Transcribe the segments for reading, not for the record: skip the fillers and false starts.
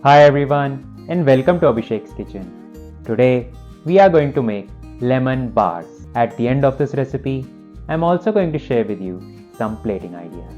Hi everyone and welcome to Abhishek's kitchen. Today we are going to make lemon bars. At the end of this recipe, I'm also going to share with you some plating ideas.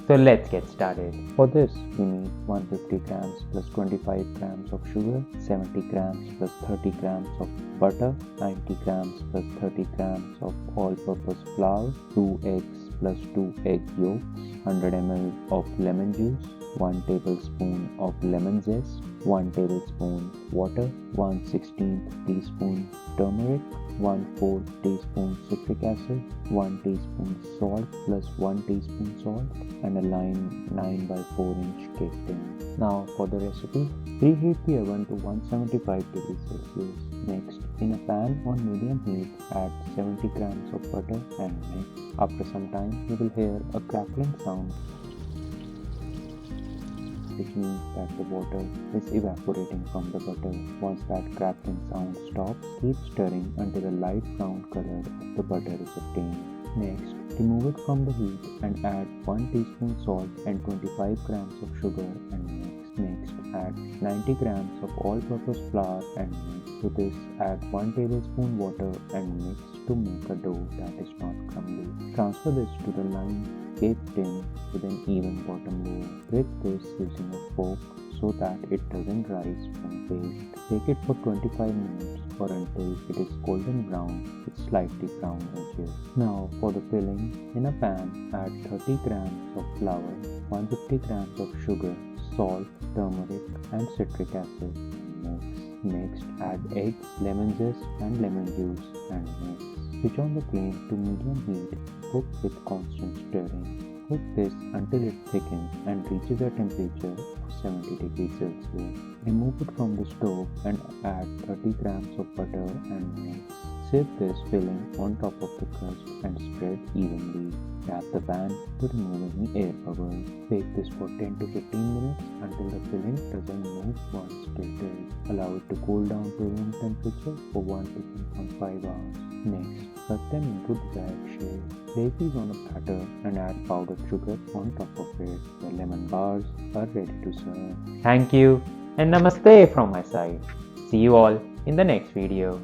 So let's get started. For this we need 150 grams plus 25 grams of sugar, 70 grams plus 30 grams of butter, 90 grams plus 30 grams of all-purpose flour, 2 eggs plus 2 egg yolks, 100 ml of lemon juice, 1 tablespoon of lemon zest, 1 tablespoon water, 1/16 teaspoon turmeric, 1/4 teaspoon citric acid, 1 teaspoon salt plus 1 teaspoon salt, and a lined 9x4-inch cake tin. Now for the recipe, preheat the oven to 175 degrees Celsius. Next, in a pan on medium heat, add 70 grams of butter and mix. After some time, you will hear a crackling sound, which means that the water is evaporating from the butter. Once that crackling sound stops, keep stirring until a light brown color of the butter is obtained. Next, remove it from the heat and add 1 teaspoon salt and 25 grams of sugar and mix. Next, add 90 grams of all-purpose flour and mix. To this, add 1 tablespoon water and mix to make a dough that is not crumbly. Transfer this to the lined cake tin with an even bottom layer. Break this using a fork so that it doesn't rise from paste. Bake it for 25 minutes or until it is golden brown with slightly brown edges. Now for the filling, in a pan add 30 grams of flour, 150 grams of sugar, salt, turmeric and citric acid and mix. Next add eggs, lemon zest and lemon juice and mix. Switch on the flame to medium heat. Cook with constant stirring. Cook this until it thickens and reaches a temperature of 70 degrees Celsius. Remove it from the stove and add 30 grams of butter and mix. Sieve this filling on top of the crust and spread evenly. Tap the pan to remove any air bubbles. Bake this for 10 to 15 minutes until the filling doesn't move once tilted. Allow it to cool down to room temperature for 1 to 1.5 hours. Next, cut them into desired shape. Place these on a platter and add powdered sugar on top of it. The lemon bars are ready to serve. Thank you and namaste from my side. See you all in the next video.